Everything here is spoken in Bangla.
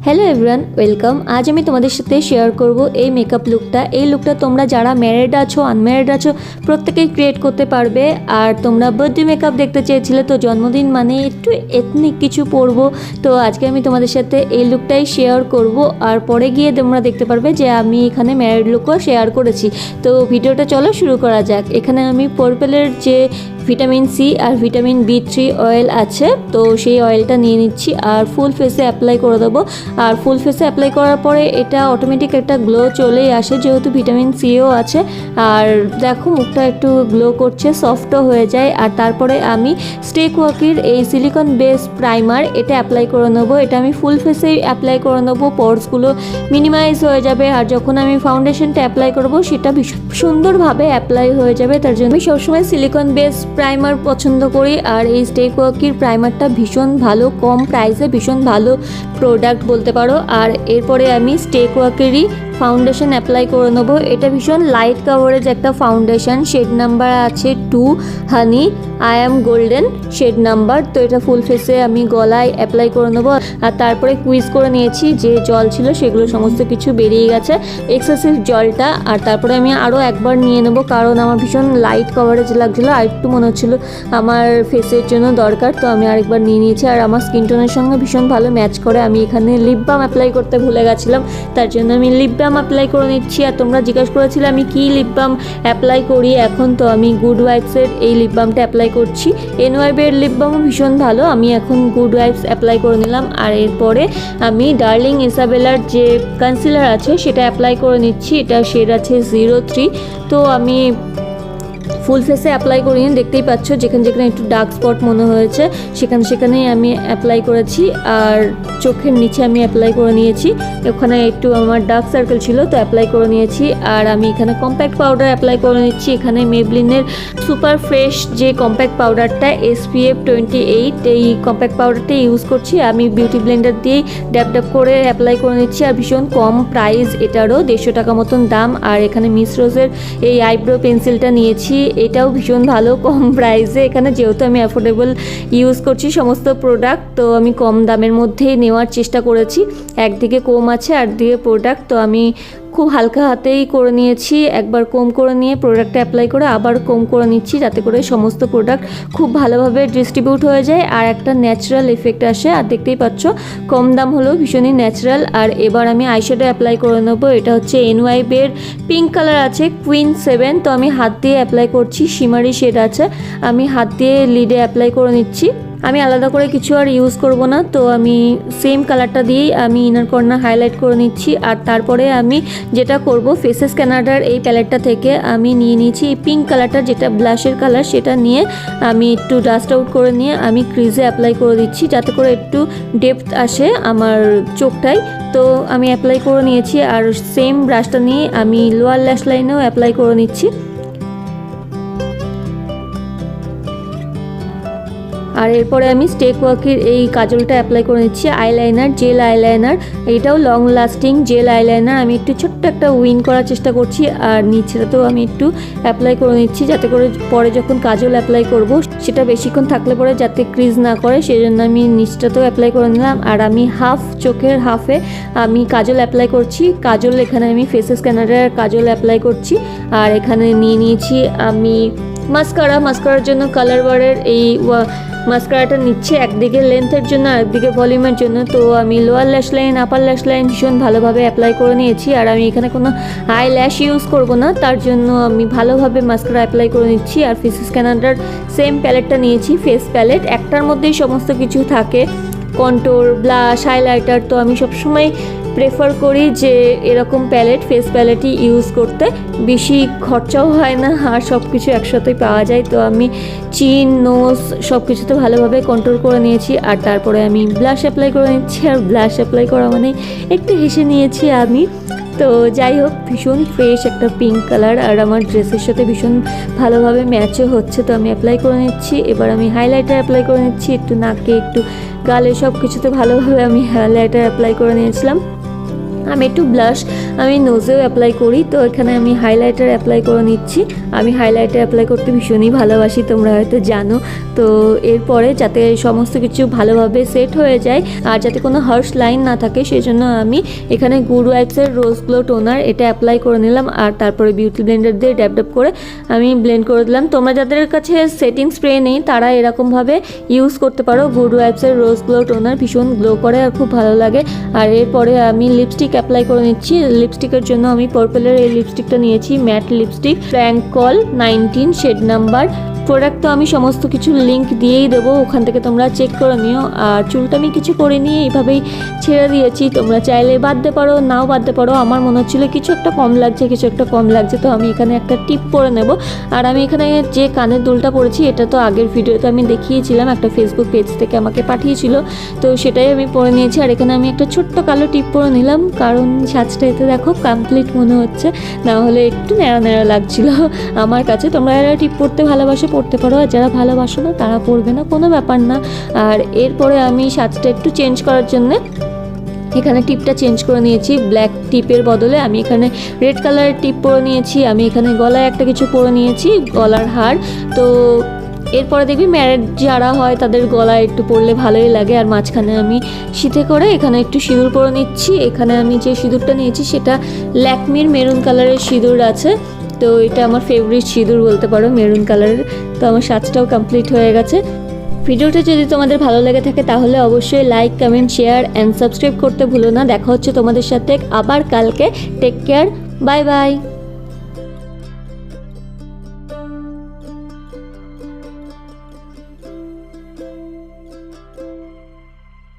Hello everyone, welcome. আজ আমি তোমাদের সাথে শেয়ার করব এই মেকআপ লুকটা। এই লুকটা তোমরা যারা ম্যারিড আছো, আনম্যারিড আছো, প্রত্যেকেই ক্রিয়েট করতে পারবে। আর তোমরা বার্থডে মেকআপ দেখতে চেয়েছিলে, তো জন্মদিন মানে একটু এথনিক কিছু পরবো, তো আজকে আমি তোমাদের সাথে এই লুকটাই শেয়ার করব। আর পরে গিয়ে তোমরা দেখতে পারবে যে আমি এখানে ম্যারিড লুকও শেয়ার করেছি। তো ভিডিওটা চলো শুরু করা যাক। এখানে আমি পার্পেলের যে ভিটামিন সি আর ভিটামিন B3 অয়েল আছে, তো সেই অয়েলটা নিয়ে নিচ্ছি আর ফুল ফেসে অ্যাপ্লাই করে দেবো। আর ফুল ফেসে অ্যাপ্লাই করার পরে এটা অটোমেটিক একটা গ্লো চলেই আসে, যেহেতু ভিটামিন সিও আছে। আর দেখো মুখটা একটু গ্লো করছে, সফটও হয়ে যায়। আর তারপরে আমি স্টে কোয়াকির এই সিলিকন বেস প্রাইমার এটা অ্যাপ্লাই করে নেবো। এটা আমি ফুল ফেসেই অ্যাপ্লাই করে নেবো, পোরসগুলো মিনিমাইজ হয়ে যাবে। আর যখন আমি ফাউন্ডেশনটা অ্যাপ্লাই করবো সেটা ভীষণ সুন্দরভাবে অ্যাপ্লাই হয়ে যাবে। তার জন্য আমি সবসময় সিলিকন বেস প্রাইমার পছন্দ করি। আর এই স্টে কোয়াকির প্রাইমারটা ভীষণ ভালো, কম প্রাইসে ভীষণ ভালো প্রোডাক্ট বলতে পারো। আর এরপরে আমি স্টে কোয়াকিরই ফাউন্ডেশন অ্যাপ্লাই করে নেবো। এটা ভীষণ লাইট কাভারেজ একটা ফাউন্ডেশন, শেড নাম্বার আছে 2 honey I am golden shade number. তো এটা ফুল ফেসে আমি গলায় অ্যাপ্লাই করে নেবো। আর তারপরে কুইজ করে নিয়েছি, যে জল ছিল সেগুলো সমস্ত কিছু বেরিয়ে গেছে, এক্সেসিভ জলটা। আর তারপরে আমি আরও একবার নিয়ে নেবো, কারণ আমার ভীষণ লাইট কাভারেজ লাগছিলো, আর একটু মনে হচ্ছিলো আমার ফেসের জন্য দরকার, তো আমি আরেকবার নিয়ে নিয়েছি। আর আমার স্কিন টোনের সঙ্গে ভীষণ ভালো ম্যাচ করে। আমি এখানে লিপ বাম অ্যাপ্লাই করতে ভুলে গেছিলাম, তার জন্য আমি লিপ বাম অ্যাপ্লাই করে নিচ্ছি। আর তোমরা জিজ্ঞাসা করেছিলে আমি কি লিপ বাম অ্যাপ্লাই করি এখন, তো আমি গুড ওয়াইবসের এই লিপ বামটা অ্যাপ্লাই করছি। NY Bae এর লিপ বামও ভীষণ ভালো, আমি এখন গুড ওয়াইবস অ্যাপ্লাই করে নিলাম। আর এরপরে আমি ডার্লিং ইসাবেলার যে কনসিলার আছে সেটা অ্যাপ্লাই করে নিচ্ছি। এটা শেড আছে 03। তো আমি ফুল ফেসে অ্যাপ্লাই করিনি, দেখতেই পাচ্ছ যেখানে যেখানে একটু ডার্ক স্পট মনে হয়েছে সেখানেই আমি অ্যাপ্লাই করেছি। আর চোখের নিচে আমি অ্যাপ্লাই করে নিয়েছি, ওখানে একটু আমার ডার্ক সার্কেল ছিল, তো অ্যাপ্লাই করে নিয়েছি। আর আমি এখানে কম্প্যাক্ট পাউডার অ্যাপ্লাই করে নিচ্ছি। এখানে মেবলিনের সুপার ফ্রেশ যে কম্প্যাক্ট পাউডারটা SPF 28, এই কম্প্যাক্ট পাউডারটা ইউজ করছি। আমি বিউটি ব্লেন্ডার দিয়েই ড্যাপ ড্যাপ করে অ্যাপ্লাই করে নিচ্ছি। আর ভীষণ কম প্রাইস, এটারও 150 টাকা মতন দাম। আর এখানে মিস রোজের এই আইব্রো পেন্সিলটা নিয়েছি, এটাও ভীষণ ভালো, কম প্রাইসে। এখানে যেহেতু আমি অ্যাফোর্ডেবল ইউজ করছি সমস্ত প্রোডাক্ট, তো আমি কম দামের মধ্যেই নেওয়ার চেষ্টা করেছি। একদিকে কম আছে আর দিকে প্রোডাক্ট, তো আমি খুব হালকা হাতেই করে নিয়েছি। একবার কম করে নিয়ে প্রোডাক্টটা অ্যাপ্লাই করে আবার কম করে নিচ্ছি, যাতে করে সমস্ত প্রোডাক্ট খুব ভালোভাবে ডিস্ট্রিবিউট হয়ে যায় আর একটা ন্যাচারাল এফেক্ট আসে। আর দেখতেই পাচ্ছ কম দাম হলেও ভীষণই ন্যাচারাল। আর এবার আমি আইশ্যাডো অ্যাপ্লাই করে নেবো। এটা হচ্ছে NY Bae এর পিঙ্ক কালার আছে কুইন 7। তো আমি হাত দিয়ে অ্যাপ্লাই করছি, শিমারি শেড আছে, আমি হাত দিয়ে লিডে অ্যাপ্লাই করে নিচ্ছি। আমি আলাদা করে কিছু আর ইউজ করব না, তো আমি সেম কালারটা দিয়েই আমি ইনার কর্নার হাইলাইট করে নিচ্ছি। আর তারপরে আমি যেটা করব, ফেসেস কানাডার এই প্যালেটটা থেকে আমি নিয়ে নিয়েছি এই পিঙ্ক কালারটা, যেটা ব্লাশের কালার, সেটা নিয়ে আমি একটু ডাস্ট আউট করে নিয়ে আমি ক্রিজে অ্যাপ্লাই করে দিচ্ছি, যাতে করে একটু ডেপথ আসে আমার চোখটায়। তো আমি অ্যাপ্লাই করে নিয়েছি। আর সেম ব্রাশটা নিয়ে আমি লোয়ার ল্যাশ লাইনেও অ্যাপ্লাই করে নিচ্ছি। আর এরপরে আমি স্টে কোয়াকির এই কাজলটা অ্যাপ্লাই করে নিচ্ছি, আইলাইনার, জেল আইলাইনার। এটাও লং লাস্টিং জেল আইলাইনার। আমি একটু ছোট্ট একটা উইন করার চেষ্টা করছি, আর নিচেটাতেও আমি একটু অ্যাপ্লাই করে নিচ্ছি, যাতে করে পরে যখন কাজল অ্যাপ্লাই করব সেটা বেশিক্ষণ থাকলে পরে যাতে ক্রিজ না করে, সেই জন্য আমি নিচটাতেও অ্যাপ্লাই করে নিলাম। আর আমি চোখের হাফে আমি কাজল অ্যাপ্লাই করছি। কাজল এখানে আমি ফেসেস কানাডার কাজল অ্যাপ্লাই করছি। আর এখানে নিয়ে নিয়েছি আমি মাস্কারার জন্য কালার বারের এই মাস্কারাটা নিচ্ছি, একদিকে লেন্থের জন্য আর একদিকে ভলিউমের জন্য। তো আমি লোয়ার ল্যাশ লাইন, আপার ল্যাশ লাইন ভীষণ ভালোভাবে অ্যাপ্লাই করে নিয়েছি। আর আমি এখানে কোনো আই ল্যাশ ইউজ করব না, তার জন্য আমি ভালোভাবে মাস্কারা অ্যাপ্লাই করে নিচ্ছি। আর ফেসেস কানাডার সেম প্যালেটটা নিয়েছি, ফেস প্যালেট, একটার মধ্যেই সমস্ত কিছু থাকে, কন্ট্রোল, ব্লাশ, হাইলাইটার। তো আমি সবসময় প্রেফার করি যে এরকম ফেস প্যালেটই ইউজ করতে, বেশি খরচাও হয় না আর সব কিছু একসাথেই পাওয়া যায়। তো আমি চিন, নোজ সব কিছুতে ভালোভাবে কন্ট্রোল করে নিয়েছি। আর তারপরে আমি ব্লাশ অ্যাপ্লাই করে নিচ্ছি। আর ব্লাশ অ্যাপ্লাই করা মানে একটু হেসে নিয়েছি আমি। তো যাই হোক, ভীষণ ফ্রেশ একটা পিঙ্ক কালার, আর আমার ড্রেসের সাথে ভীষণ ভালোভাবে ম্যাচও হচ্ছে। তো আমি অ্যাপ্লাই করে নিচ্ছি। এবার আমি হাইলাইটার অ্যাপ্লাই করে নিচ্ছি, একটু নাকে, একটু গালে, সব কিছুতে ভালোভাবে আমি হাইলাইটার অ্যাপ্লাই করে নিয়েছিলাম। আমি একটু ব্লাশ আমি নোজেও অ্যাপ্লাই করি, তো এখানে আমি হাইলাইটার অ্যাপ্লাই করে নিচ্ছি। আমি হাইলাইটার অ্যাপ্লাই করতে ভীষণই ভালোবাসি, তোমরা হয়তো জানো। তো এরপরে যাতে সমস্ত কিছু ভালোভাবে সেট হয়ে যায় আর যাতে কোনো হার্শ লাইন না থাকে, সেই জন্য আমি এখানে গুড ওয়াইবসের রোজ গ্লো টোনার এটা অ্যাপ্লাই করে নিলাম। আর তারপরে বিউটি ব্লেন্ডার দিয়ে ড্যাব ড্যাব করে আমি ব্লেন্ড করে দিলাম। তোমরা যাদের কাছে সেটিং স্প্রে নেই তারা এরকমভাবে ইউজ করতে পারো। গুড ওয়াইবসের রোজ গ্লো টোনার ভীষণ গ্লো করে আর খুব ভালো লাগে। আর এরপরে আমি লিপস্টিক অ্যাপ্লাই করে নিচ্ছি। লিপস্টিকের জন্য আমি পার্পলের এই লিপস্টিকটা নিয়েছি, matte lipstick, Frank Call 19 shade number. Product তো আমি সমস্ত কিছু লিঙ্ক দিয়েই দেবো, ওখান থেকে তোমরা চেক করে নিও। আর চুলটা আমি কিছু করে নিয়ে এইভাবেই ছেড়ে দিয়েছি, তোমরা চাইলে বাঁধতে পারো, নাও বাঁধতে পারো। আমার মনে হচ্ছিলো কিছু একটা কম লাগছে, কিছু একটা কম লাগছে, তো আমি এখানে একটা টিপ পরে নেব। আর আমি এখানে যে কানের দুলটা পরেছি এটা তো আগের ভিডিওতে আমি দেখিয়েছিলাম, একটা ফেসবুক পেজ থেকে আমাকে পাঠিয়েছিল, তো সেটাই আমি পরে নিয়েছি। আর এখানে আমি একটা ছোট্ট কালো টিপ পরে নিলাম, কারণ সাজটা এতে দেখো কমপ্লিট মনে হচ্ছে, না হলে একটু ন্যাড়া ন্যাড়া লাগছিল আমার কাছে। তোমরা যারা টিপ পরতে ভালোবাসো পড়তে পারো, আর যারা ভালোবাসো না তারা পড়বে না, কোনো ব্যাপার না। আর এরপরে আমি সাজটা একটু চেঞ্জ করার জন্যে এখানে টিপটা চেঞ্জ করে নিয়েছি। ব্ল্যাক টিপের বদলে আমি এখানে রেড কালারের টিপ পরে নিয়েছি। আমি এখানে গলায় একটা কিছু পরে নিয়েছি, গলার হার। তো এরপরে দেখবি ম্যারেড যারা হয় তাদের গলায় একটু পরলে ভালোই লাগে। আর মাঝখানে আমি শীতে করে এখানে একটু সিঁদুর পরে নিচ্ছি। এখানে আমি যে সিঁদুরটা নিয়েছি সেটা ল্যাকমির মেরুন কালারের সিঁদুর আছে, তো এটা আমার ফেভারিট সিঁদুর বলতে পারো, মেরুন কালারের। তো আমার সাজটাও কমপ্লিট হয়ে গেছে। ভিডিওটা যদি তোমাদের ভালো লেগে থাকে তাহলে অবশ্যই like, comment, share and subscribe করতে ভুলো না। দেখা হচ্ছে তোমাদের সাথে আবার কালকে। Take care, bye by.